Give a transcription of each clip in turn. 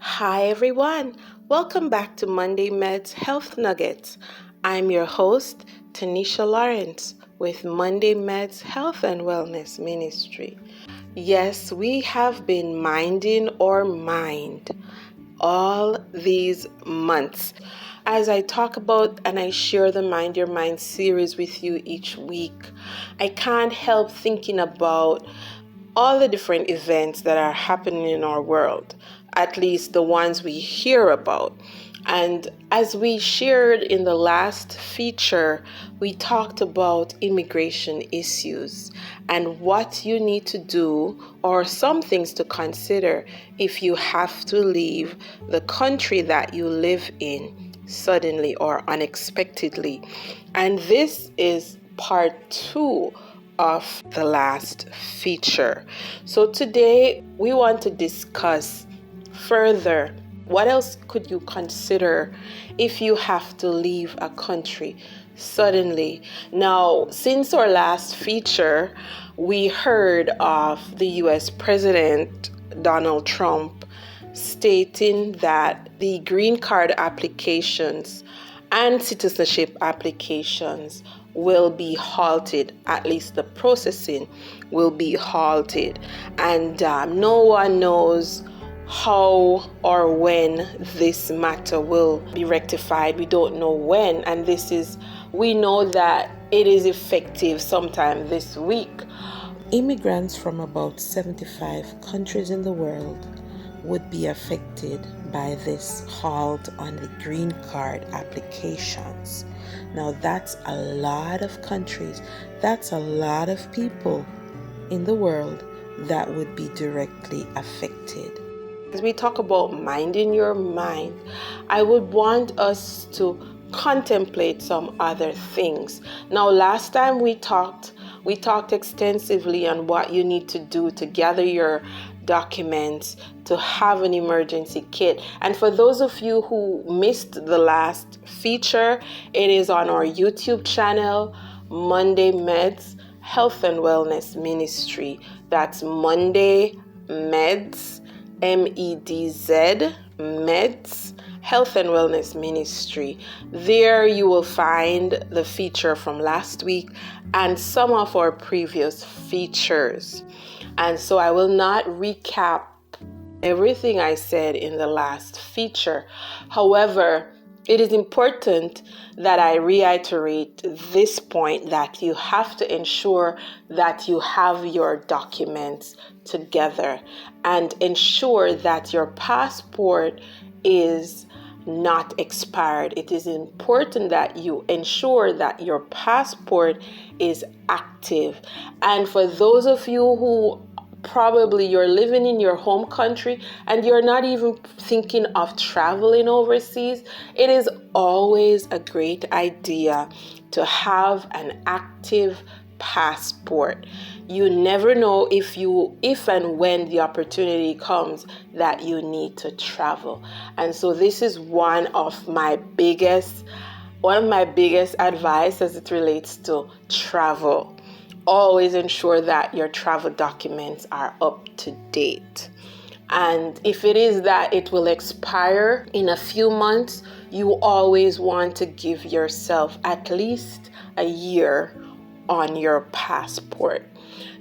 Hi everyone, welcome back to Monday Medz Health Nuggets. I'm your host, Tanisha Lawrence with Monday Medz Health and Wellness Ministry. Yes, we have been minding our mind all these months. As I talk about and I share the Mind Your Mind series with you each week, I can't help thinking about all the different events that are happening in our world, at least the ones we hear about. And as we shared in the last feature, we talked about immigration issues and what you need to do or some things to consider if you have to leave the country that you live in suddenly or unexpectedly. And this is part 2 of the last feature. So today we want to discuss further what else could you consider if you have to leave a country suddenly. Now, since our last feature, we heard of the US President Donald Trump stating that the green card applications and citizenship applications will be halted, at least the processing will be halted, and no one knows how or when this matter will be rectified. We don't know when, and we know that it is effective sometime this week. Immigrants from about 75 countries in the world would be affected by this halt on the green card applications. Now that's a lot of countries, that's a lot of people in the world that would be directly affected. As we talk about minding your mind, I would want us to contemplate some other things. Now, last time we talked extensively on what you need to do to gather your documents, to have an emergency kit. And for those of you who missed the last feature, it is on our YouTube channel, Monday Medz Health and Wellness Ministry. That's Monday Medz, MEDZ, Medz Health and Wellness Ministry. There you will find the feature from last week and some of our previous features. And so I will not recap everything I said in the last feature. However, it is important that I reiterate this point, that you have to ensure that you have your documents together and ensure that your passport is not expired. It is important that you ensure that your passport is active. And for those of you who probably you're living in your home country and you're not even thinking of traveling overseas, it is always a great idea to have an active passport. You never know if and when the opportunity comes that you need to travel. And so this is one of my biggest advice as it relates to travel. Always ensure that your travel documents are up to date. And if it is that it will expire in a few months, you always want to give yourself at least a year on your passport.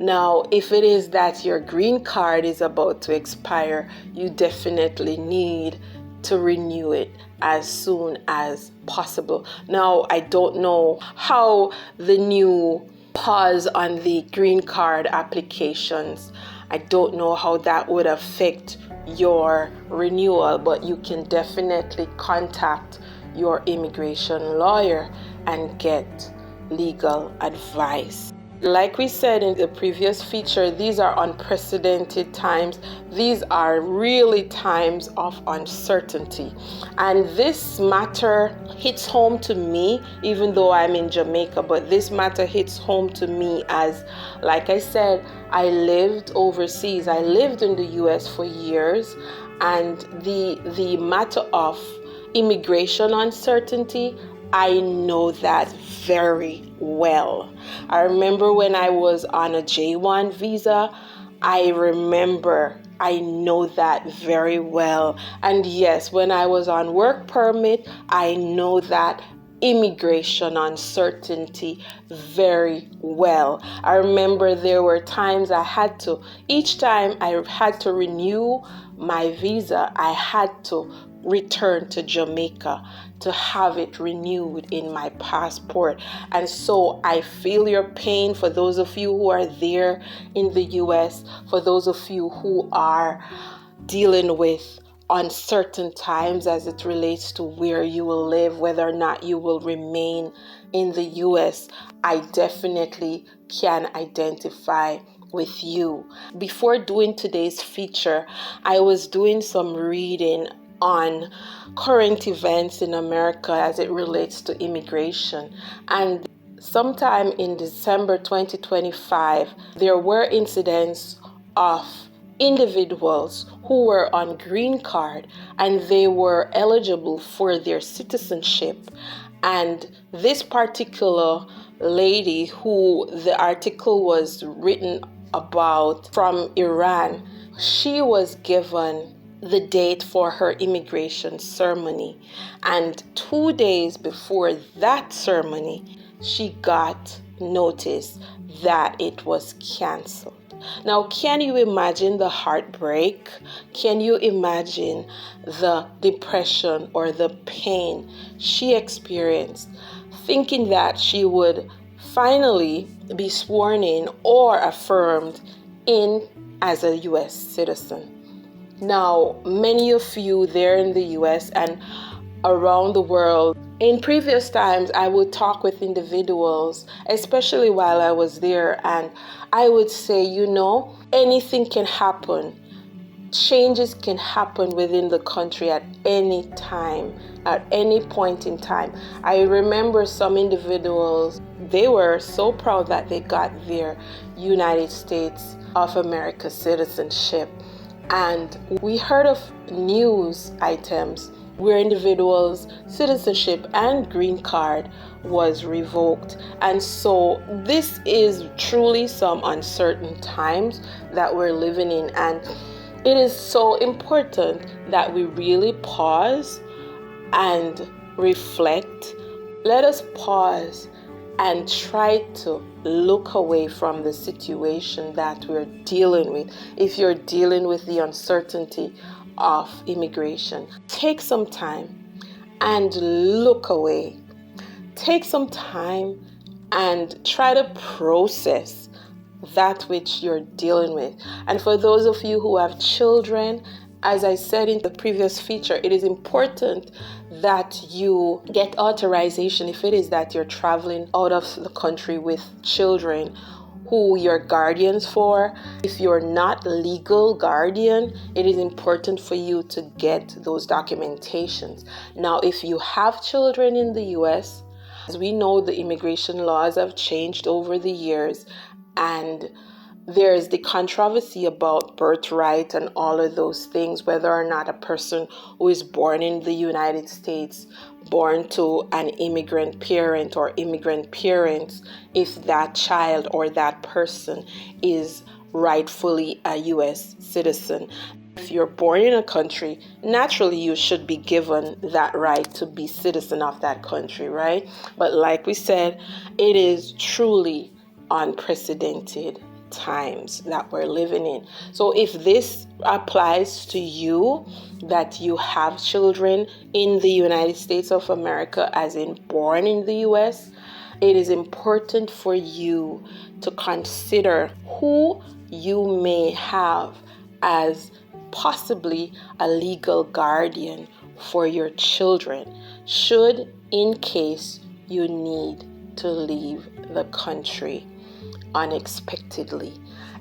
Now, if it is that your green card is about to expire, you definitely need to renew it as soon as possible. Now, I don't know how the new pause on the green card applications, I don't know how that would affect your renewal, but you can definitely contact your immigration lawyer and get legal advice. Like we said in the previous feature, these are unprecedented times. These are really times of uncertainty. And this matter hits home to me, even though I'm in Jamaica, but this matter hits home to me as, like I said, I lived overseas. I lived in the US for years, and the matter of immigration uncertainty, I know that very well. I remember when I was on a J1 visa, I remember I know that very well. And yes, when I was on work permit, I know that immigration uncertainty very well. I remember there were times each time I had to renew my visa, I had to return to Jamaica to have it renewed in my passport. And so I feel your pain for those of you who are there in the US, for those of you who are dealing with uncertain times as it relates to where you will live, whether or not you will remain in the US. I definitely can identify with you. Before doing today's feature, I was doing some reading on current events in America as it relates to immigration. And sometime in December 2025, there were incidents of individuals who were on green card and they were eligible for their citizenship. And this particular lady who the article was written about from Iran, she was given the date for her immigration ceremony. And 2 days before that ceremony, she got notice that it was canceled. Now, can you imagine the heartbreak? Can you imagine the depression or the pain she experienced, thinking that she would finally be sworn in or affirmed in as a U.S. citizen? Now, many of you there in the U.S. and around the world, in previous times, I would talk with individuals, especially while I was there, and I would say, anything can happen. Changes can happen within the country at any time, at any point in time. I remember some individuals, they were so proud that they got their United States of America citizenship. And we heard of news items where individuals' citizenship and green card was revoked. And so this is truly some uncertain times that we're living in. And it is so important that we really pause and reflect. Let us pause and try to look away from the situation that we're dealing with. If you're dealing with the uncertainty of immigration, take some time and look away. Take some time and try to process that which you're dealing with. And for those of you who have children, as I said in the previous feature, it is important that you get authorization if it is that you're traveling out of the country with children who you're guardians for. If you're not a legal guardian, it is important for you to get those documentations. Now, if you have children in the US, as we know, the immigration laws have changed over the years, and there's the controversy about birthright and all of those things, whether or not a person who is born in the United States, born to an immigrant parent or immigrant parents, if that child or that person is rightfully a U.S. citizen. If you're born in a country, naturally you should be given that right to be citizen of that country, right? But like we said, it is truly unprecedented times that we're living in. So if this applies to you, that you have children in the United States of America, as in born in the US, it is important for you to consider who you may have as possibly a legal guardian for your children, should in case you need to leave the country unexpectedly.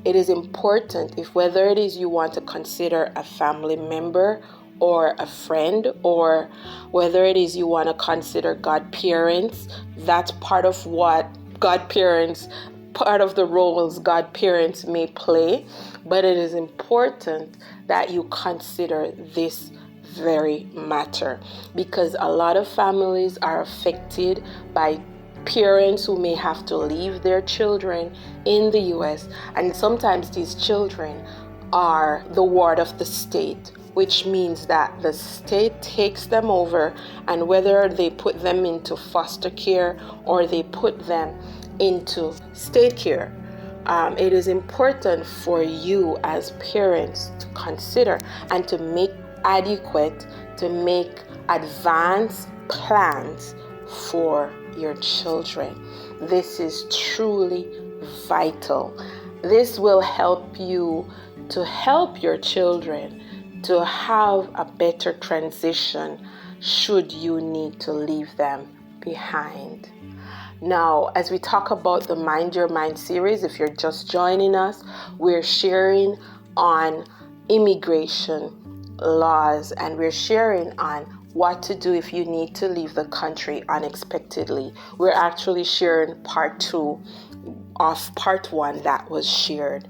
It is important, if whether it is you want to consider a family member or a friend, or whether it is you want to consider godparents, that's part of what part of the roles godparents may play. But it is important that you consider this very matter, because a lot of families are affected by parents who may have to leave their children in the US, and sometimes these children are the ward of the state, which means that the state takes them over, and whether they put them into foster care or they put them into state care, it is important for you as parents to consider and to make advanced plans for your children. This is truly vital. This will help you to help your children to have a better transition should you need to leave them behind. Now, as we talk about the Mind Your Mind series, if you're just joining us, we're sharing on immigration laws, and we're sharing on what to do if you need to leave the country unexpectedly. We're actually sharing part 2 of part 1 that was shared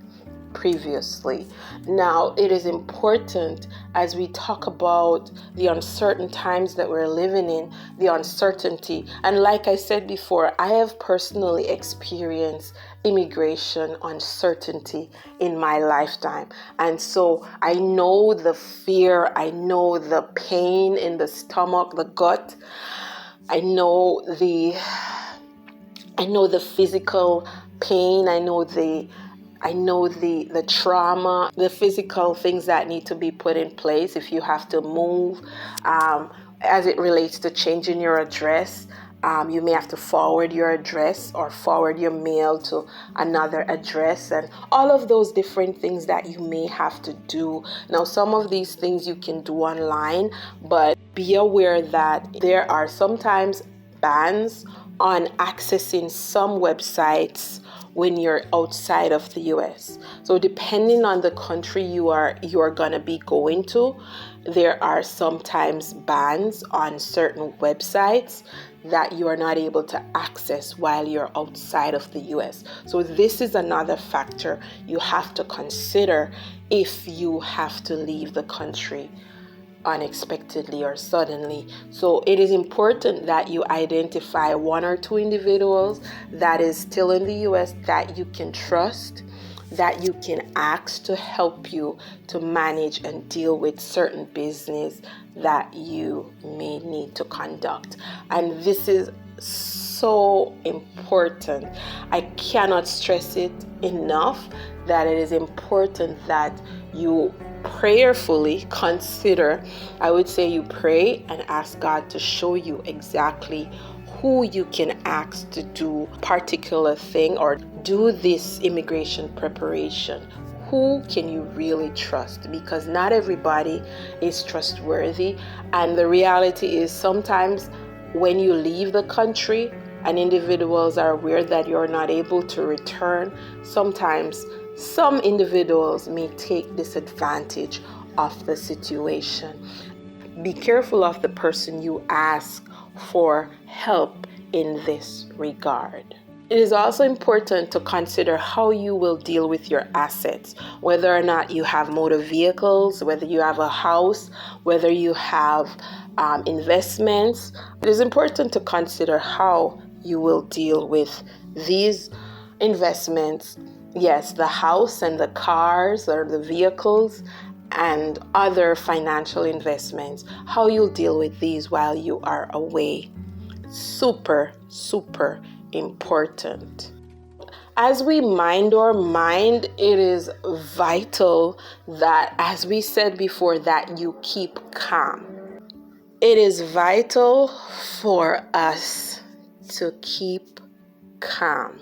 previously. Now, it is important as we talk about the uncertain times that we're living in, the uncertainty. And like I said before, I have personally experienced immigration uncertainty in my lifetime. And so I know the fear, I know the pain in the stomach, the gut. I know the physical pain, I know the trauma, the physical things that need to be put in place if you have to move, as it relates to changing your address. You may have to forward your address or forward your mail to another address, and all of those different things that you may have to do. Now, some of these things you can do online, but be aware that there are sometimes bans on accessing some websites when you're outside of the US. So depending on the country you are going to be going to, there are sometimes bans on certain websites that you are not able to access while you're outside of the US. So this is another factor you have to consider if you have to leave the country unexpectedly or suddenly. So it is important that you identify 1 or 2 individuals that is still in the US that you can trust, that you can ask to help you to manage and deal with certain business that you may need to conduct. And this is so important. I cannot stress it enough that it is important that you prayerfully consider, I would say you pray and ask God to show you exactly who you can ask to do a particular thing or do this immigration preparation. Who can you really trust? Because not everybody is trustworthy. And the reality is sometimes when you leave the country and individuals are aware that you're not able to return, sometimes some individuals may take disadvantage of the situation. Be careful of the person you ask for help in this regard. It is also important to consider how you will deal with your assets, whether or not you have motor vehicles, whether you have a house, whether you have investments. It is important to consider how you will deal with these investments. Yes, the house and the cars or the vehicles and other financial investments, how you'll deal with these while you are away. Super, super important. As we mind our mind, it is vital that, as we said before, that you keep calm. It is vital for us to keep calm.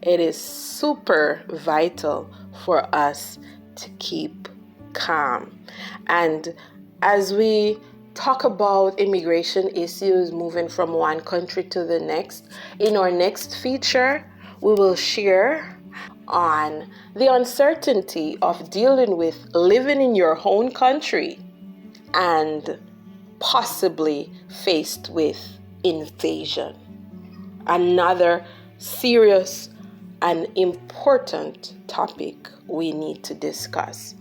It is super vital for us to keep calm. And as we talk about immigration issues moving from one country to the next, in our next feature, we will share on the uncertainty of dealing with living in your own country and possibly faced with invasion. Another serious an important topic we need to discuss.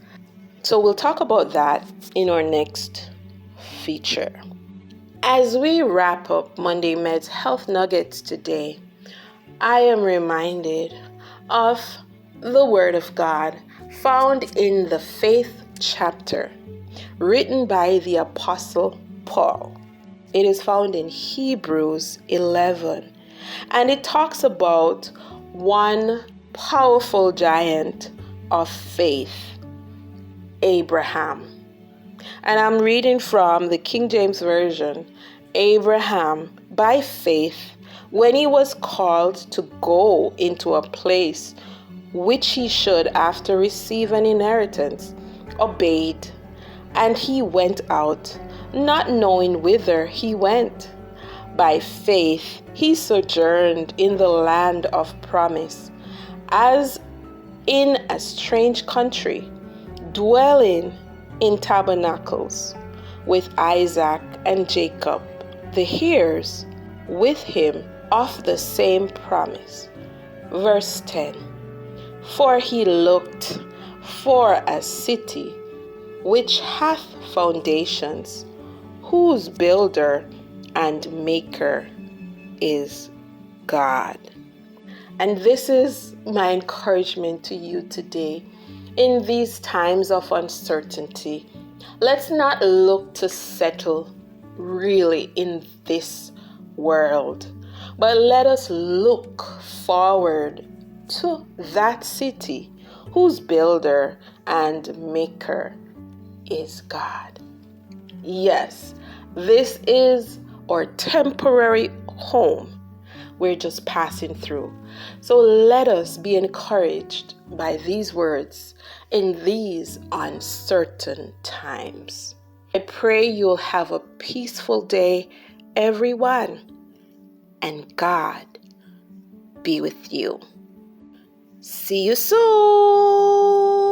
So we'll talk about that in our next feature. As we wrap up Monday Medz Health Nuggets today, I am reminded of the Word of God found in the faith chapter, written by the Apostle Paul. It is found in Hebrews 11, and it talks about one powerful giant of faith, Abraham. And I'm reading from the King James Version. Abraham, by faith, when he was called to go into a place which he should after receive an inheritance, obeyed, and he went out, not knowing whither he went. By faith he sojourned in the land of promise, as in a strange country, dwelling in tabernacles with Isaac and Jacob, the heirs with him of the same promise. Verse 10. For he looked for a city which hath foundations, whose builder and maker is God. And this is my encouragement to you today. In these times of uncertainty, let's not look to settle really in this world, but let us look forward to that city whose builder and maker is God. Yes, this is our temporary home. We're just passing through. So let us be encouraged by these words in these uncertain times. I pray you'll have a peaceful day, everyone, and God be with you. See you soon.